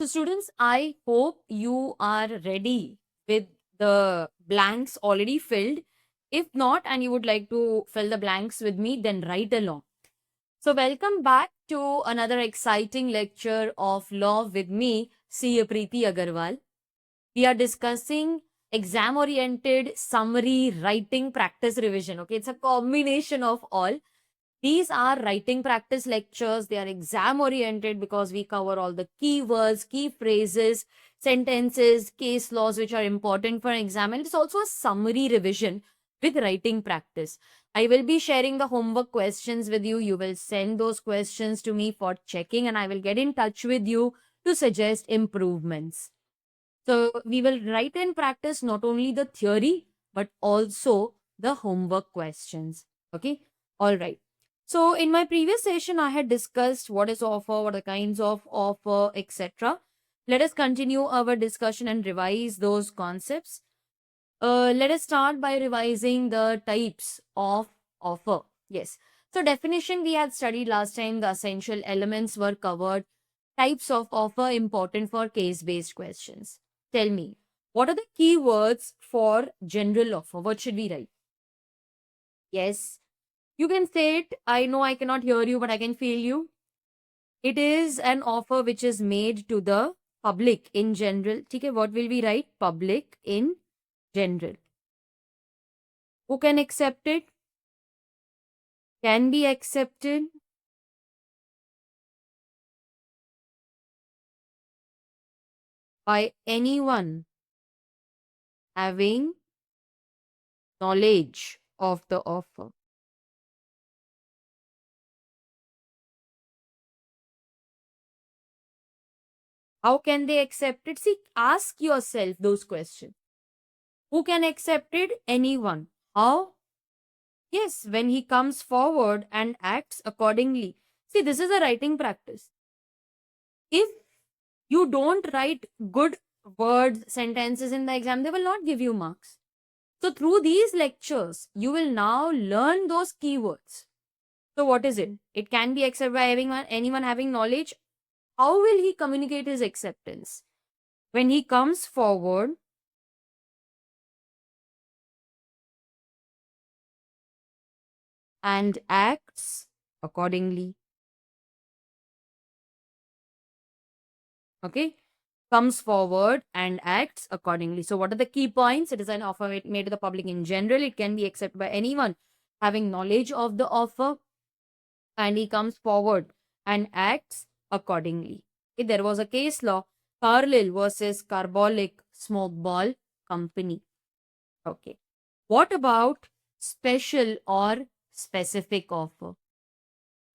So students, I hope you are ready with the blanks already filled. If not, and you would like to fill the blanks with me, then write along. So welcome back to another exciting lecture of law with me, C. Preeti Agarwal. We are discussing exam oriented summary writing practice revision. Okay, it's a combination of all. These are writing practice lectures. They are exam oriented because we cover all the keywords, key phrases, sentences, case laws which are important for exam. And it's also a summary revision with writing practice. I will be sharing the homework questions with you. You will send those questions to me for checking, and I will get in touch with you to suggest improvements. So we will write and practice not only the theory, but also the homework questions. Okay. All right. So in my previous session, I had discussed what is offer, what are the kinds of offer, etc. Let us continue our discussion and revise those concepts. Let us start by revising the types of offer. Yes. So definition we had studied last time, the essential elements were covered. Types of offer important for case-based questions. Tell me, what are the keywords for general offer? What should we write? Yes. You can say it. I know I cannot hear you, but I can feel you. It is an offer which is made to the public in general. Okay, what will we write? Public in general. Who can accept it? Can be accepted by anyone having knowledge of the offer. How can they accept it? See, ask yourself those questions. Who can accept it? Anyone. How? Yes, when he comes forward and acts accordingly. See, this is a writing practice. If you don't write good words, sentences in the exam, they will not give you marks. So, through these lectures, you will now learn those keywords. So, what is it? It can be accepted by anyone having knowledge. How will he communicate his acceptance? When he comes forward and acts accordingly. Okay, comes forward and acts accordingly. So, what are the key points? It is an offer made to the public in general. It can be accepted by anyone having knowledge of the offer, and he comes forward and acts accordingly. Okay, there was a case law, Carlyle versus Carbolic Smoke Ball Company. Okay, what about special or specific offer?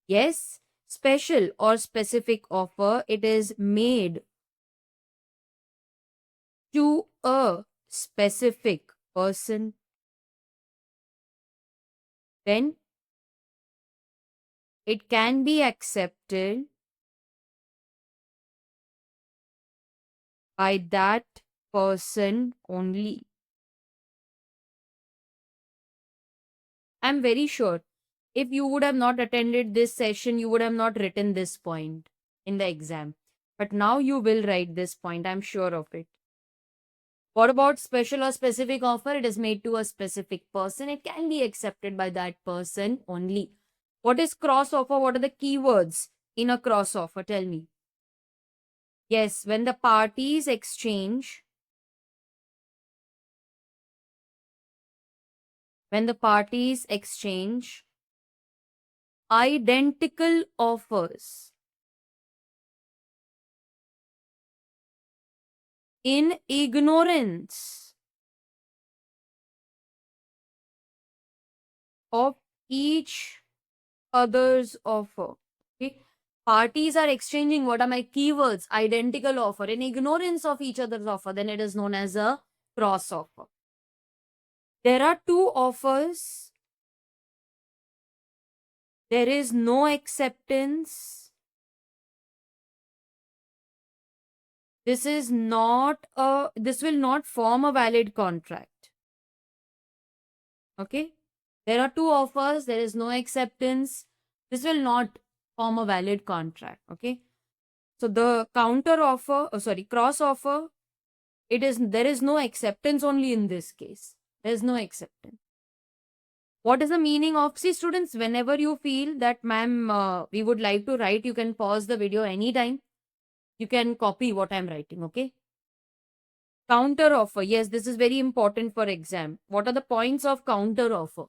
Yes, special or specific offer, it is made to a specific person, then it can be accepted by that person only. I'm very sure if you would have not attended this session, you would have not written this point in the exam. But now you will write this point, I'm sure of it. What about special or specific offer? It is made to a specific person. It can be accepted by that person only. What is cross offer? What are the keywords in a cross offer? Tell me. Yes, when the parties exchange, when the parties exchange identical offers in ignorance of each other's offer. Okay. Parties are exchanging, what are my keywords? Identical offer in ignorance of each other's offer. Then it is known as a cross offer. There are two offers. There is no acceptance. This is not a, this will not form a valid contract. Okay. There are two offers. There is no acceptance. This will not form a valid contract. Okay. So the counter offer, cross offer, there is no acceptance only in this case. There is no acceptance. What is the meaning of, see students, whenever you feel that ma'am, we would like to write, you can pause the video anytime. You can copy what I'm writing, okay? Counter offer. Yes, this is very important for exam. What are the points of counter offer?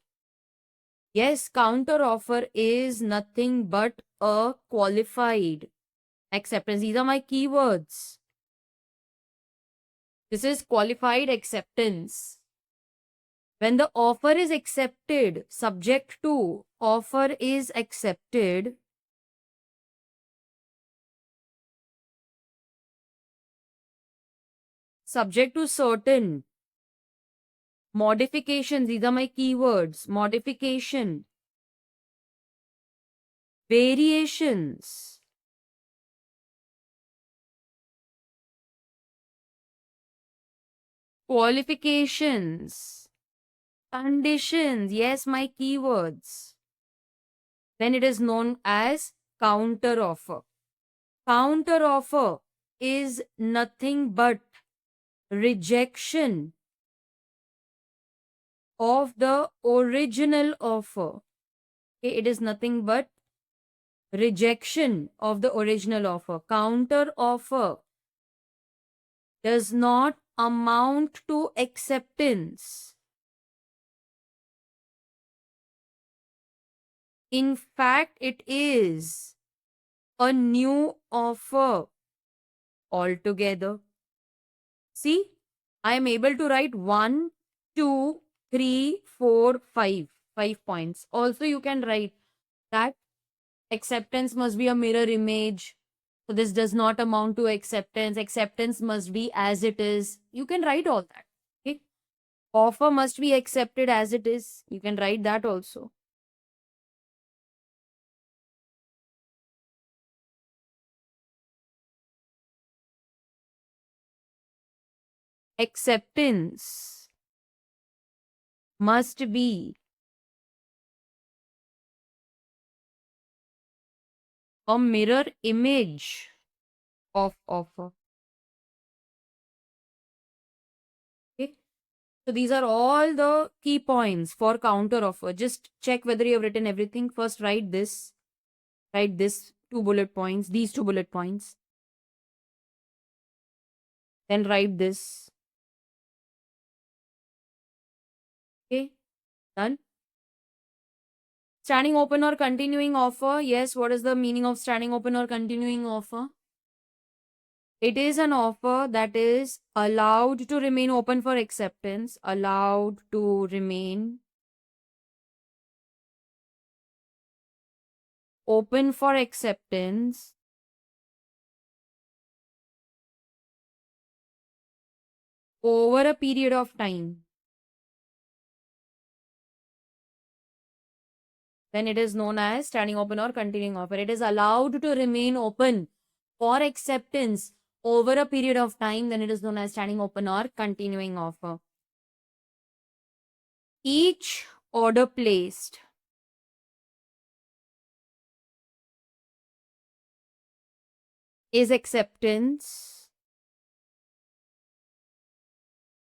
Yes, counter offer is nothing but a qualified acceptance. These are my keywords. This is qualified acceptance. When the offer is accepted, subject to offer is accepted, subject to certain modifications. These are my keywords. Modification, variations, qualifications, conditions. Yes, my keywords. Then it is known as counter offer. Counter offer is nothing but rejection of the original offer. Okay, it is nothing but rejection of the original offer. Counter offer does not amount to acceptance. In fact, it is a new offer altogether. See, I am able to write 1, 2, 3, 4, 5. 5 points. Also, you can write that acceptance must be a mirror image. So this does not amount to acceptance. Acceptance must be as it is. You can write all that. Okay. Offer must be accepted as it is. You can write that also. Acceptance must be a mirror image of offer. Okay. So these are all the key points for counter offer. Just check whether you have written everything. First, write this. Write this 2 bullet points, these 2 bullet points. Then write this. Okay. Done. Standing open or continuing offer. Yes, what is the meaning of standing open or continuing offer? It is an offer that is allowed to remain open for acceptance, allowed to remain open for acceptance over a period of time. Then it is known as standing open or continuing offer. It is allowed to remain open for acceptance over a period of time. Then it is known as standing open or continuing offer. Each order placed is acceptance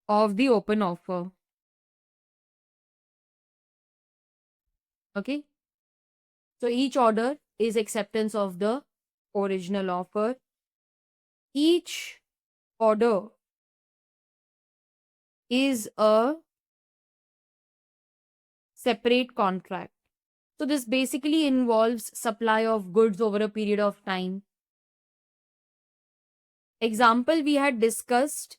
of the open offer. Okay. So each order is acceptance of the original offer. Each order is a separate contract. So this basically involves supply of goods over a period of time. Example we had discussed,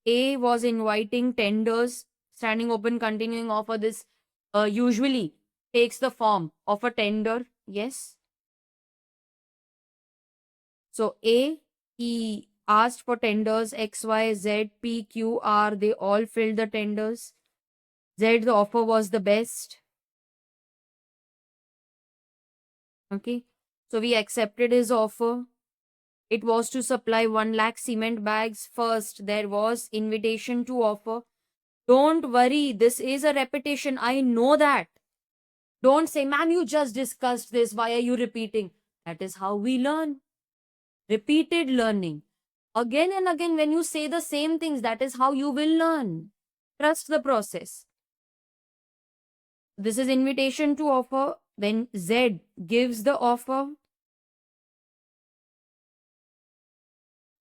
A was inviting tenders, standing open, continuing offer. This usually takes the form of a tender. Yes. So A, he asked for tenders X, Y, Z, P, Q, R. They all filled the tenders. Z, the offer was the best. Okay. So we accepted his offer. It was to supply 1 lakh cement bags. First, there was invitation to offer. Don't worry, this is a repetition. I know that. Don't say, ma'am, you just discussed this. Why are you repeating? That is how we learn. Repeated learning. Again and again, when you say the same things, that is how you will learn. Trust the process. This is invitation to offer. When Z gives the offer,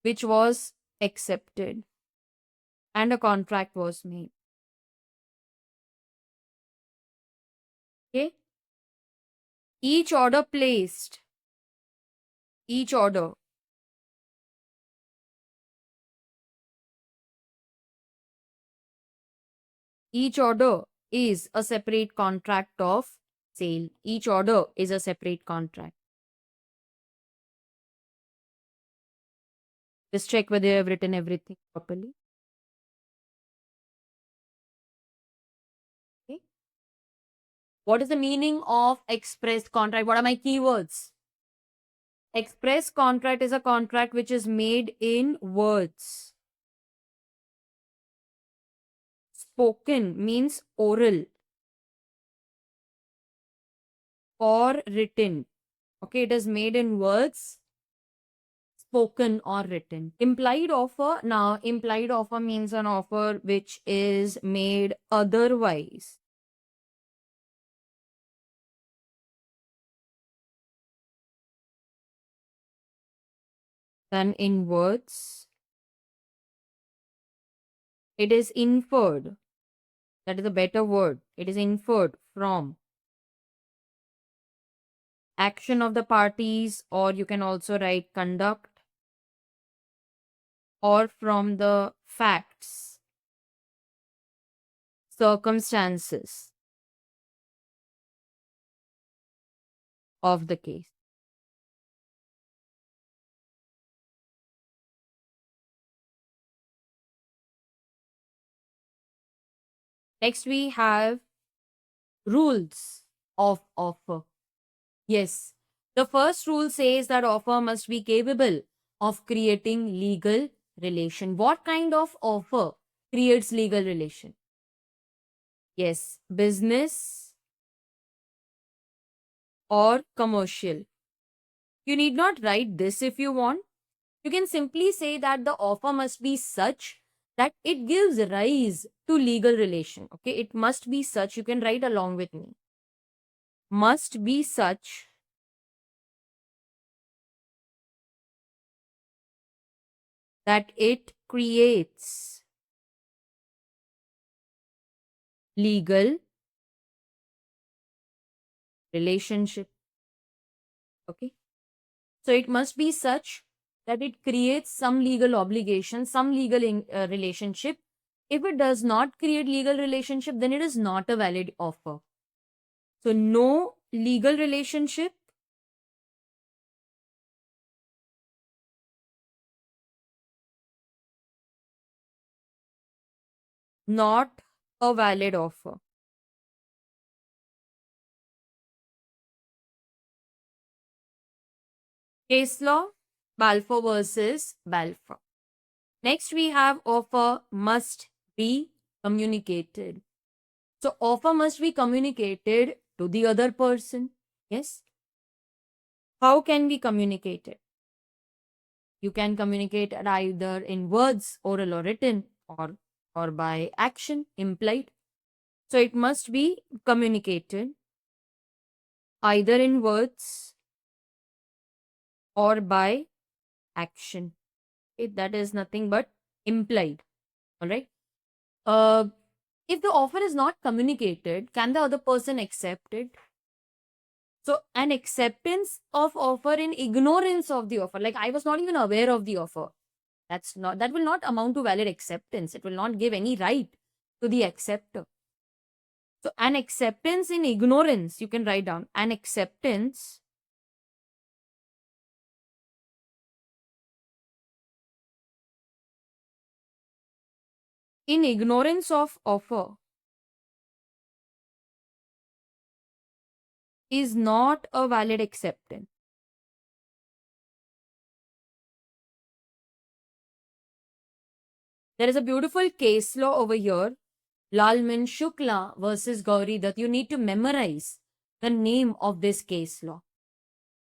which was accepted, and a contract was made. Okay? Each order placed, each order is a separate contract of sale. Each order is a separate contract. Just check whether you have written everything properly. Okay. What is the meaning of express contract? What are my keywords? Express contract is a contract which is made in words. Spoken means oral or written. Okay, it is made in words, spoken or written. Implied offer. Now, implied offer means an offer which is made otherwise than in words. It is inferred. That is a better word. It is inferred from action of the parties, or you can also write conduct, or from the facts, circumstances of the case. Next, we have rules of offer. Yes, the first rule says that offer must be capable of creating legal relation. What kind of offer creates legal relation? Yes, business or commercial. You need not write this if you want. You can simply say that the offer must be such that it gives rise to legal relation. Okay, it must be such. You can write along with me. Must be such that it creates legal relationship. Okay, so it must be such that it creates some legal obligation, some legal relationship. If it does not create legal relationship, then it is not a valid offer. So no legal relationship, not a valid offer. Case law, Balfour versus Balfour. Next, we have offer must be communicated. So, offer must be communicated to the other person. Yes. How can we communicate it? You can communicate it either in words, oral or written, or by action, implied. So, it must be communicated either in words or by action. Okay, that is nothing but implied. All right. Uh, if the offer is not communicated, can the other person accept it? So, an acceptance of offer in ignorance of the offer, like I was not even aware of the offer, that will not amount to valid acceptance. It will not give any right to the acceptor. So, an acceptance in ignorance, you can write down an acceptance in ignorance of offer is not a valid acceptance. There is a beautiful case law over here, Lalmin Shukla versus Gauri, that you need to memorize the name of this case law.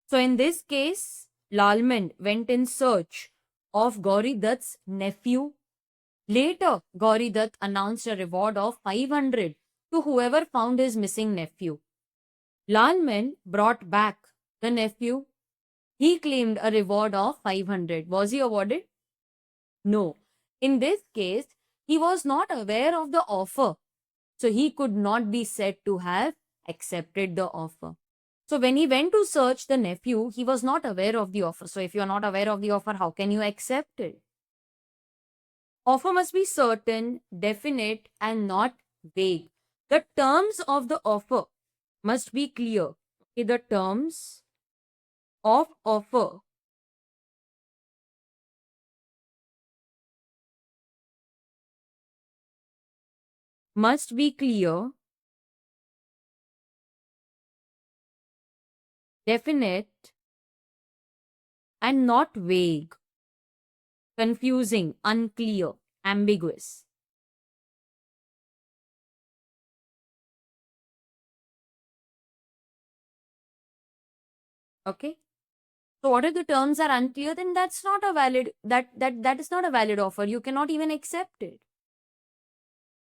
So in this case, Lalman went in search of Gauri Dutt's nephew. Later, Gauri Dutt announced a reward of 500 to whoever found his missing nephew. Lalman brought back the nephew. He claimed a reward of 500. Was he awarded? No. In this case, he was not aware of the offer. So he could not be said to have accepted the offer. So when he went to search the nephew, he was not aware of the offer. So if you are not aware of the offer, how can you accept it? Offer must be certain, definite, and not vague. The terms of the offer must be clear. Okay, the terms of offer must be clear, definite, and not vague, confusing, unclear, ambiguous. Okay? So what if the terms are unclear? Then that's not a valid that is not a valid offer. You cannot even accept it.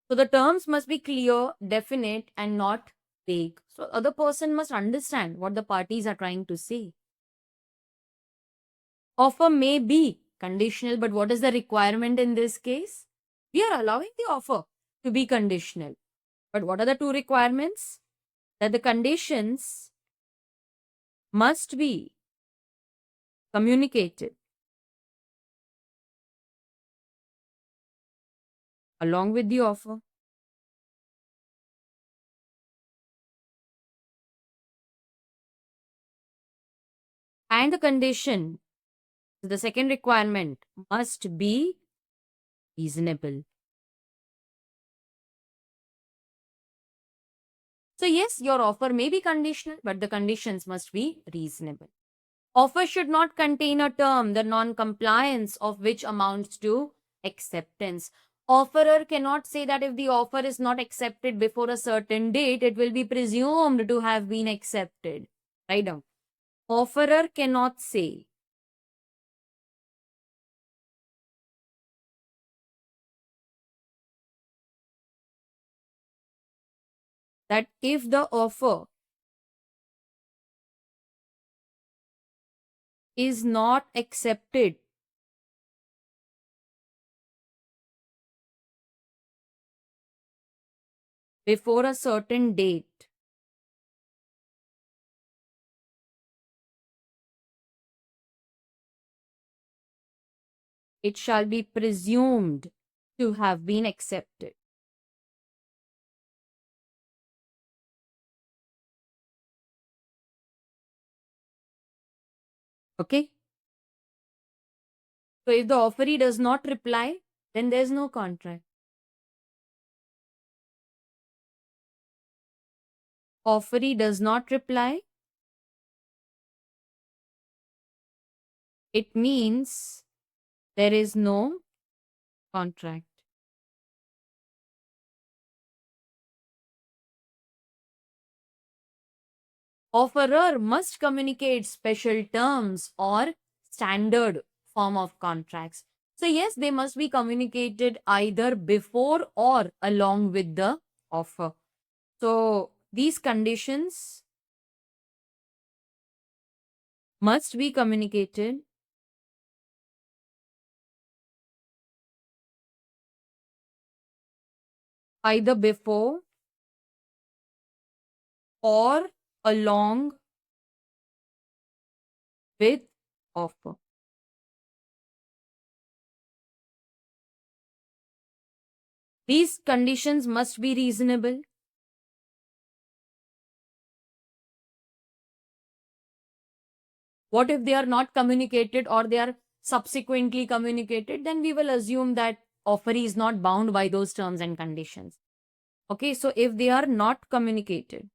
So the terms must be clear, definite, and not vague. So other person must understand what the parties are trying to say. Offer may be conditional, but what is the requirement in this case? We are allowing the offer to be conditional. But what are the two requirements? That the conditions must be communicated along with the offer. And the condition, the second requirement, must be reasonable. So yes, your offer may be conditional, but the conditions must be reasonable. Offer should not contain a term, the non-compliance of which amounts to acceptance. Offerer cannot say that if the offer is not accepted before a certain date, it will be presumed to have been accepted. Write down. Offerer cannot say that if the offer is not accepted before a certain date, it shall be presumed to have been accepted. Okay? So if the offeree does not reply, then there's no contract. Offeree does not reply, it means there is no contract. Offerer must communicate special terms or standard form of contracts. So yes, they must be communicated either before or along with the offer. So these conditions must be communicated either before or along with offer. These conditions must be reasonable. What if they are not communicated or they are subsequently communicated? Then we will assume that offeree is not bound by those terms and conditions. Okay, so if they are not communicated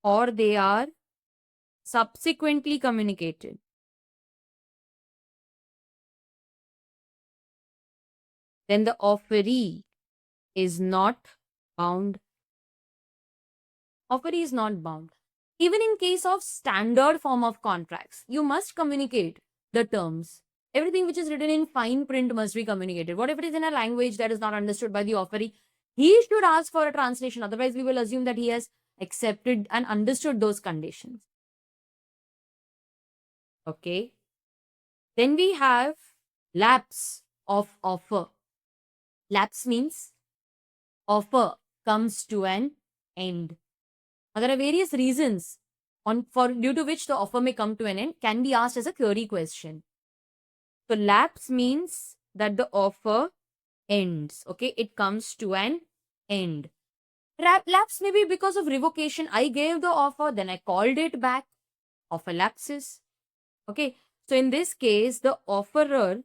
or they are subsequently communicated, then the offeree is not bound Offeree is not bound. Even in case of standard form of contracts, you must communicate the terms. Everything which is written in fine print must be communicated. What if it is in a language that is not understood by the offeree? He should ask for a translation. Otherwise, we will assume that he has accepted and understood those conditions. Okay. Then we have lapse of offer. Lapse means offer comes to an end. Now, there are various reasons due to which the offer may come to an end, can be asked as a query question. So lapse means that the offer ends. Okay, it comes to an end. Lapse may be because of revocation. I gave the offer, then I called it back. Offer lapses. Okay, so in this case, the offerer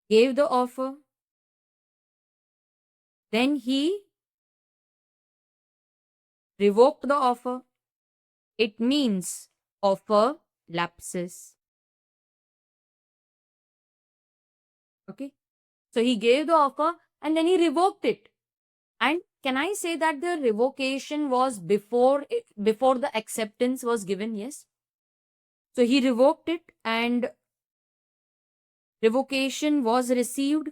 gave the offer, then he revoked the offer. It means offer lapses. Okay, so he gave the offer and then he revoked it. And can I say that the revocation was before the acceptance was given? Yes. So he revoked it and revocation was received.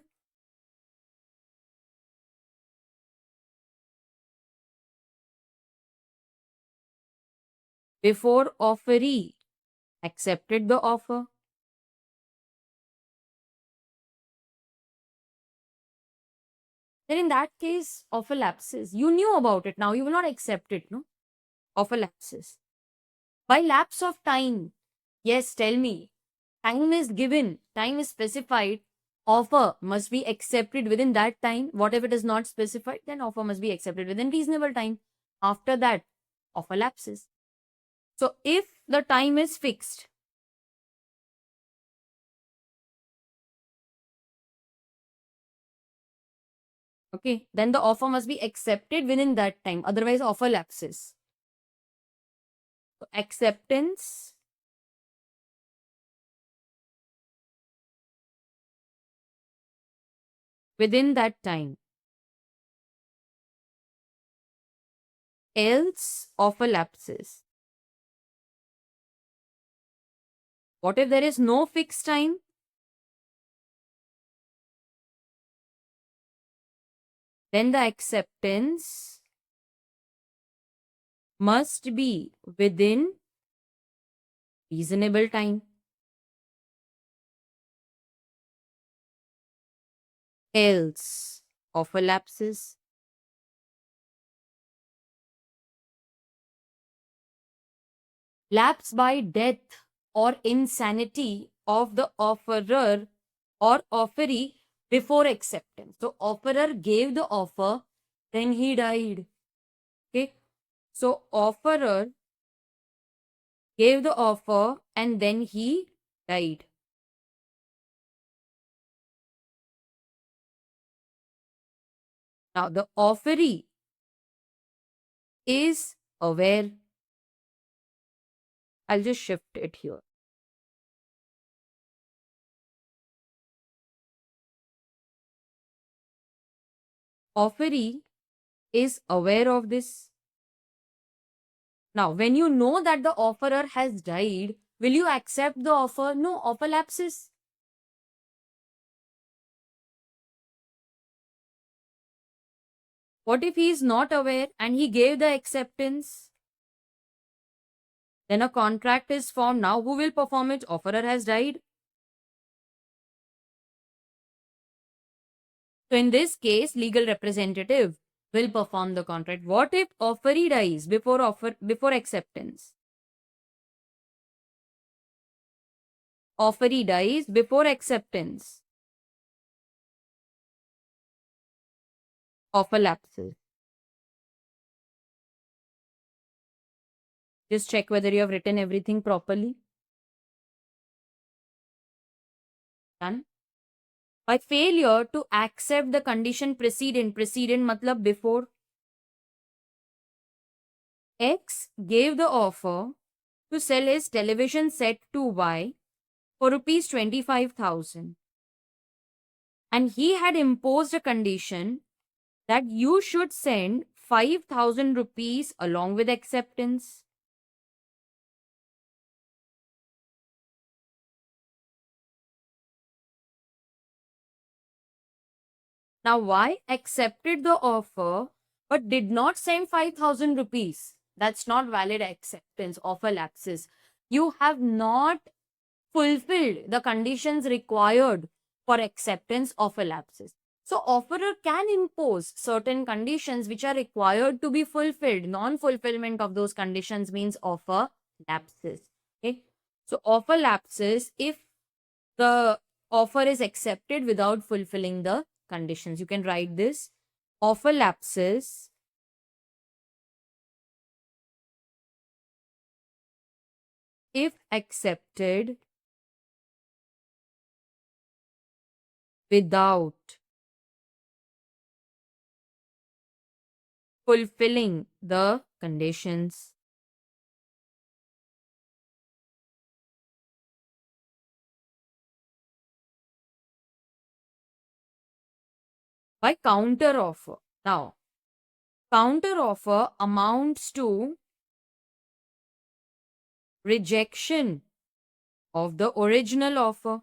Before offeree accepted the offer. Then in that case, offer lapses. You knew about it. Now you will not accept it, no? Offer lapses. By lapse of time, yes, tell me. Time is given, time is specified. Offer must be accepted within that time. What if it is not specified? Then offer must be accepted within reasonable time. After that, offer lapses. So if the time is fixed, okay, then the offer must be accepted within that time. Otherwise, offer lapses. So acceptance within that time. Else, offer lapses. What if there is no fixed time? Then the acceptance must be within reasonable time. Else, offer lapses. Lapse by death or insanity of the offerer or offeree before acceptance. So offerer gave the offer, then he died. Okay. So offerer gave the offer and then he died. Now the offeree is aware. I'll just shift it here. Offeree is aware of this. Now, when you know that the offerer has died, will you accept the offer? No, offer lapses. What if he is not aware and he gave the acceptance? Then a contract is formed. Now, who will perform it? Offerer has died. So, in this case, legal representative will perform the contract. What if offeree dies before acceptance? Offeree dies before acceptance. Offer lapses. Just check whether you have written everything properly. Done. By failure to accept the condition precedent matlab before. X gave the offer to sell his television set to Y for rupees 25,000. And he had imposed a condition that you should send 5,000 rupees along with acceptance. Now, why accepted the offer but did not send 5,000 rupees? That's not valid acceptance. Offer lapses. You have not fulfilled the conditions required for acceptance of a lapses. So offerer can impose certain conditions which are required to be fulfilled. Non-fulfillment of those conditions means offer lapses. Okay. So offer lapses if the offer is accepted without fulfilling the conditions. You can write this. Offer lapses if accepted without fulfilling the conditions. By counter offer. Now, counter offer amounts to rejection of the original offer.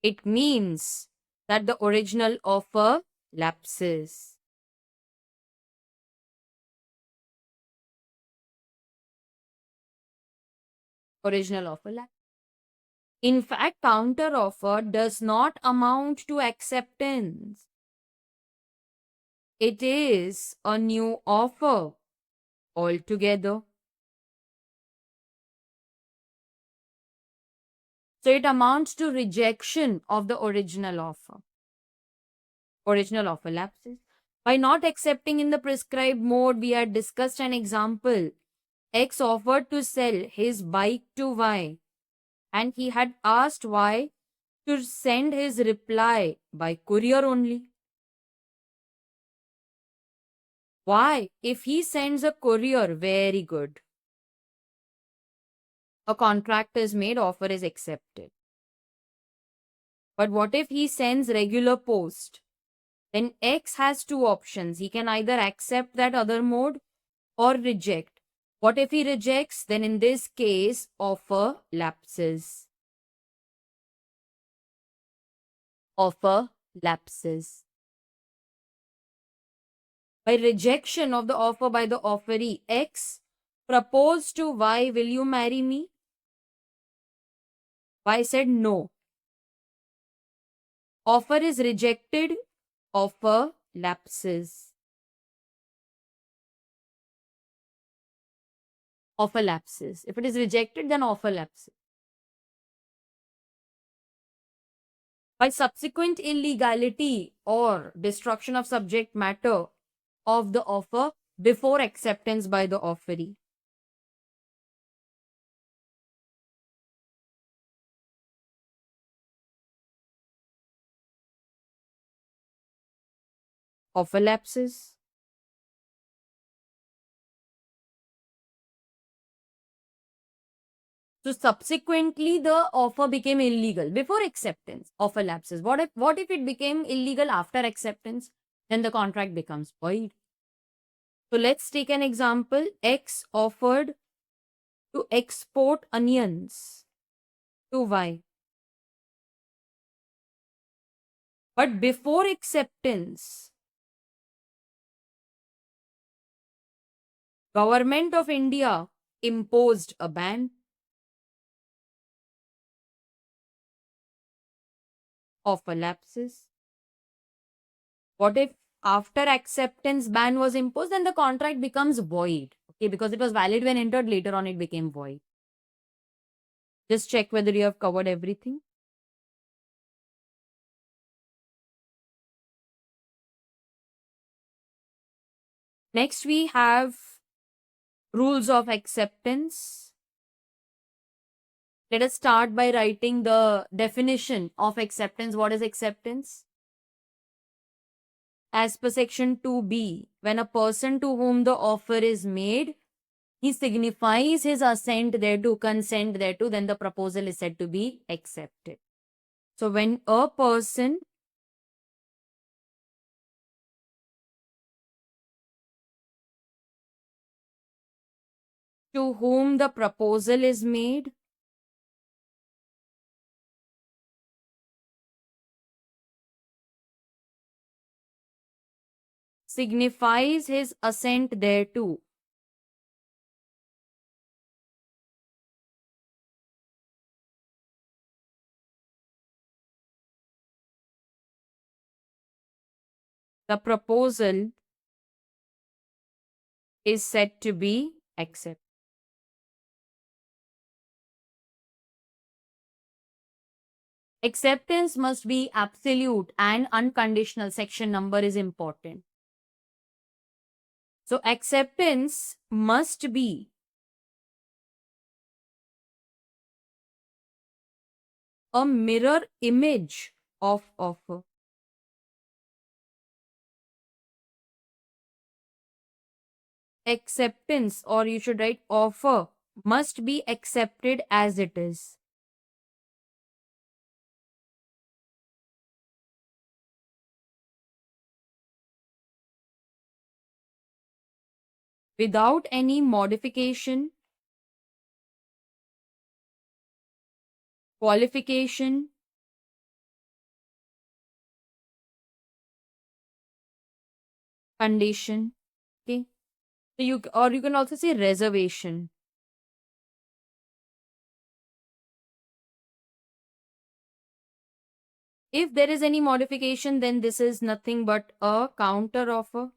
It means that the original offer lapses. Original offer lapses. In fact, counter offer does not amount to acceptance. It is a new offer altogether. So it amounts to rejection of the original offer. Original offer lapses. By not accepting in the prescribed mode, we had discussed an example. X offered to sell his bike to Y, and he had asked Y to send his reply by courier only. Why? If he sends a courier, very good. A contract is made, offer is accepted. But what if he sends regular post? Then X has two options. He can either accept that other mode or reject. What if he rejects? Then in this case, offer lapses. Offer lapses. By rejection of the offer by the offeree, X proposed to Y, will you marry me? Y said no. Offer is rejected, offer lapses. Offer lapses. If it is rejected, then offer lapses. By subsequent illegality or destruction of subject matter of the offer before acceptance by the offeree. Offer lapses. So subsequently, the offer became illegal before acceptance. Offer lapses. What if it became illegal after acceptance? Then the contract becomes void. So let's take an example. X offered to export onions to Y. But before acceptance, Government of India imposed a ban. Offer lapses. What if after acceptance ban was imposed, then the contract becomes void? Okay, because it was valid when entered, later on it became void. Just check whether you have covered everything. Next, we have rules of acceptance. Let us start by writing the definition of acceptance. What is acceptance? As per section 2B, when a person to whom the offer is made, he signifies his assent thereto, consent thereto, then the proposal is said to be accepted. So when a person to whom the proposal is made, signifies his assent thereto. The proposal is said to be accepted. Acceptance must be absolute and unconditional. Section number is important. So acceptance must be a mirror image of offer. Acceptance, or you should write offer, must be accepted as it is. Without any modification, qualification, condition. Okay. So you can also say reservation. If there is any modification, then this is nothing but a counter offer.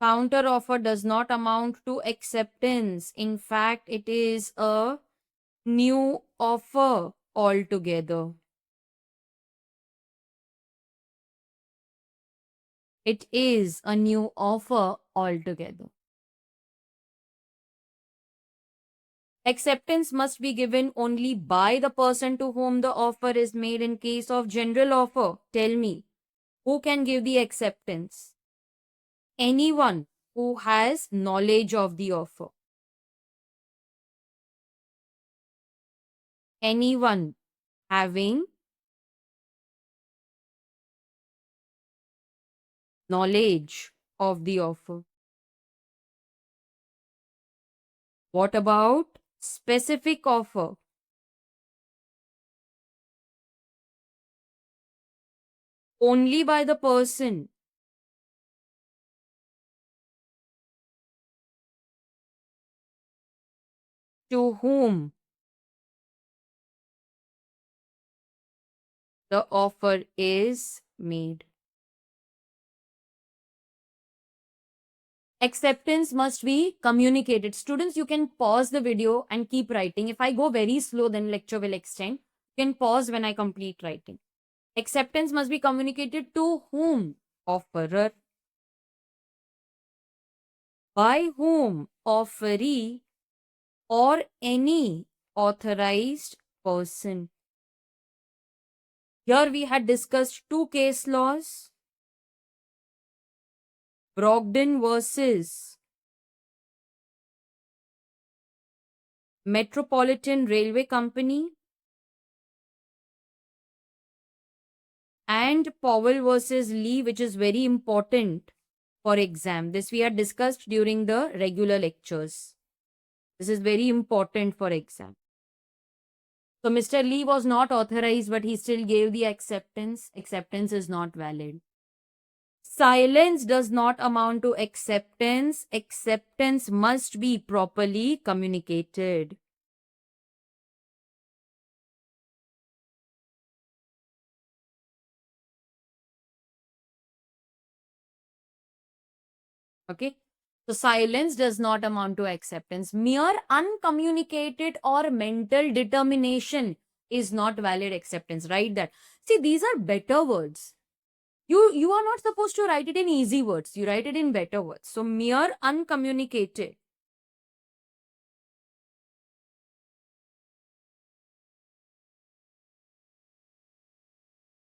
Counter offer does not amount to acceptance. In fact, it is a new offer altogether. It is a new offer altogether. Acceptance must be given only by the person to whom the offer is made. In case of general offer, tell me, who can give the acceptance? Anyone who has knowledge of the offer. Anyone having knowledge of the offer. What about specific offer? Only by the person to whom the offer is made. Acceptance must be communicated. Students, you can pause the video and keep writing. If I go very slow, then lecture will extend. You can pause when I complete writing. Acceptance must be communicated to whom? Offerer. By whom? Offeree or any authorized person. Here we had discussed two case laws. Brogdon versus Metropolitan Railway Company and Powell versus Lee, which is very important for exam. This we had discussed during the regular lectures. This is very important for exam. So Mr. Lee was not authorized, but he still gave the acceptance. Acceptance is not valid. Silence does not amount to acceptance. Acceptance must be properly communicated. Okay. So silence does not amount to acceptance. Mere uncommunicated or mental determination is not valid acceptance. Write that. See, these are better words. You are not supposed to write it in easy words. You write it in better words. So mere uncommunicated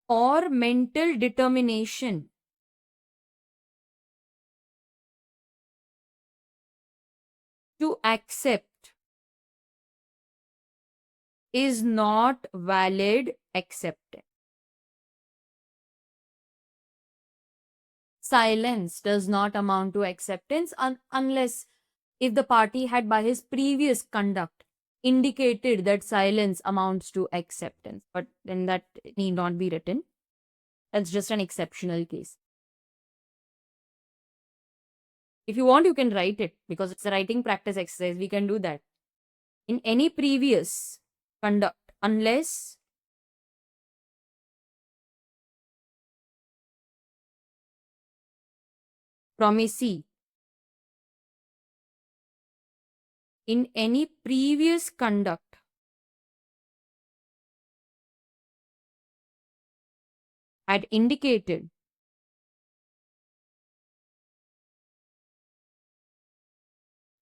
or mental determination to accept is not valid acceptance. Silence does not amount to acceptance unless if the party had by his previous conduct indicated that silence amounts to acceptance. But then that need not be written. That's just an exceptional case. If you want, you can write it because it's a writing practice exercise. We can do that. In any previous conduct, unless promisee in any previous conduct had indicated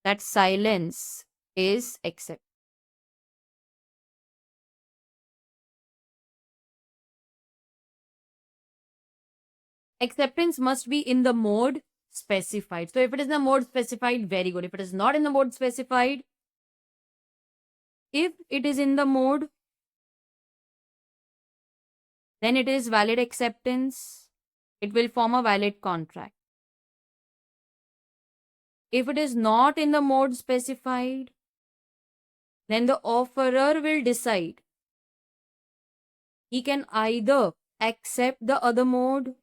that silence is accepted. Acceptance must be in the mode specified. So if it is in the mode specified, very good. If it is not in the mode specified, if it is in the mode, then it is valid acceptance. It will form a valid contract. If it is not in the mode specified, then the offerer will decide. He can either accept the other mode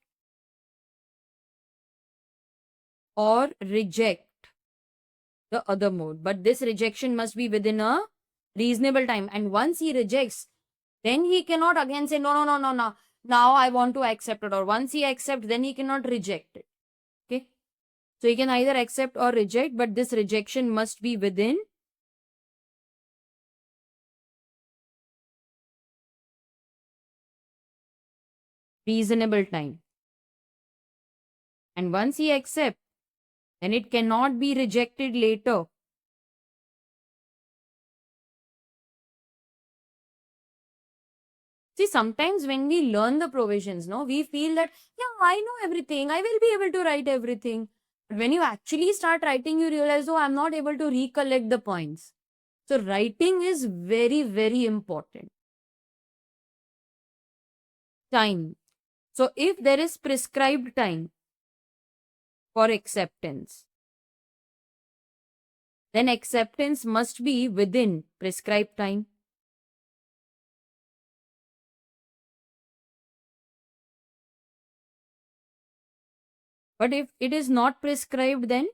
or reject the other mode. But this rejection must be within a reasonable time. And once he rejects, then he cannot again say, no. Now I want to accept it. Or once he accepts, then he cannot reject it. Okay. So he can either accept or reject, but this rejection must be within reasonable time. And once he accepts, then it cannot be rejected later. See, sometimes when we learn the provisions, no, we feel that, yeah, I know everything. I will be able to write everything. But when you actually start writing, you realize, oh, I'm not able to recollect the points. So writing is very, very important. Time. So if there is prescribed time for acceptance, then acceptance must be within prescribed time. But if it is not prescribed, then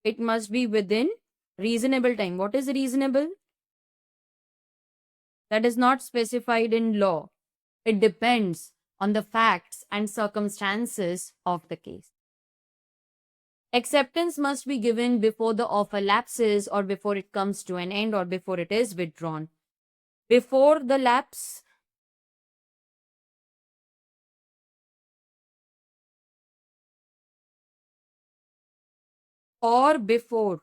it must be within reasonable time. What is reasonable? That is not specified in law. It depends on the facts and circumstances of the case. Acceptance must be given before the offer lapses or before it comes to an end or before it is withdrawn. Before the lapse, or before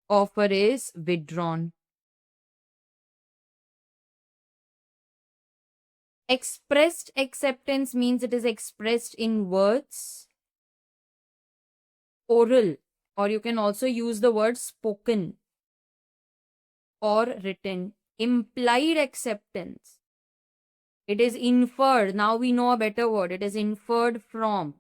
offer is withdrawn. Expressed acceptance means it is expressed in words, oral, or you can also use the word spoken or written. Implied acceptance. It is inferred. Now we know a better word. It is inferred from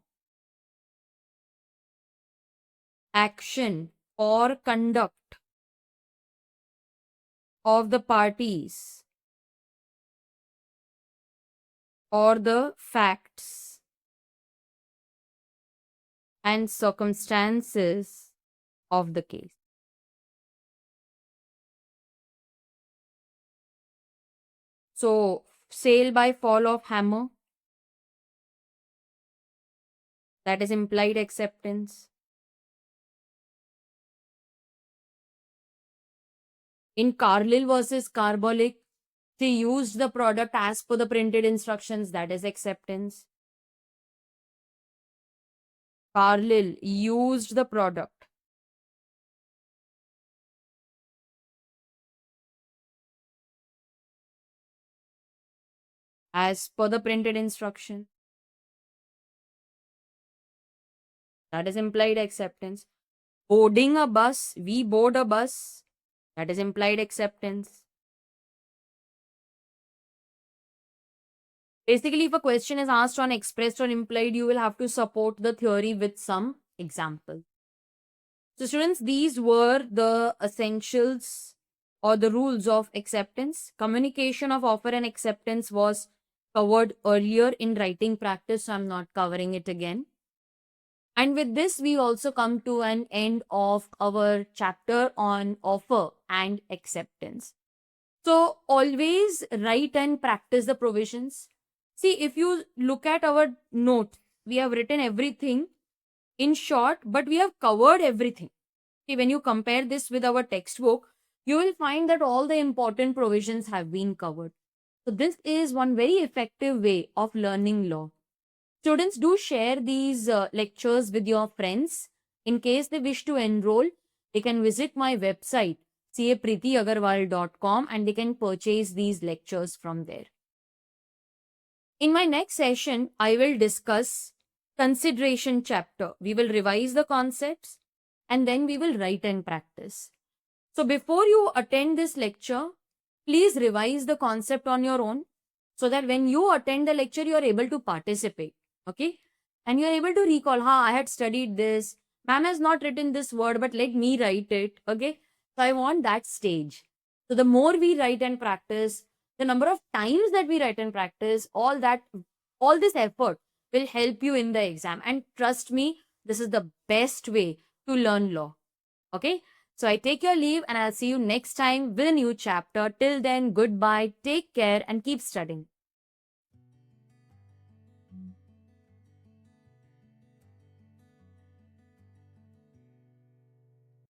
action or conduct of the parties or the facts and circumstances of the case. So, sale by fall of hammer, that is implied acceptance. In Carlyle versus Carbolic, they used the product as per the printed instructions, that is acceptance. Carlyle used the product as per the printed instruction. That is implied acceptance. Boarding a bus, we board a bus, that is implied acceptance. Basically, if a question is asked on expressed or implied, you will have to support the theory with some example. So, students, these were the essentials or the rules of acceptance. Communication of offer and acceptance was covered earlier in writing practice, so I'm not covering it again. And with this, we also come to an end of our chapter on offer and acceptance. So, always write and practice the provisions. See, if you look at our note, we have written everything in short, but we have covered everything. See, when you compare this with our textbook, you will find that all the important provisions have been covered. So, this is one very effective way of learning law. Students, do share these lectures with your friends. In case they wish to enroll, they can visit my website capreetyagarwal.com and they can purchase these lectures from there. In my next session, I will discuss consideration chapter. We will revise the concepts and then we will write and practice. So before you attend this lecture, please revise the concept on your own so that when you attend the lecture, you are able to participate. Okay? And you are able to recall, I had studied this. Ma'am has not written this word, but let me write it. Okay? So I want that stage. So the more we write and practice, the number of times that we write and practice, all this effort will help you in the exam. And trust me, this is the best way to learn law. Okay? So I take your leave and I'll see you next time with a new chapter. Till then, goodbye, take care, and keep studying.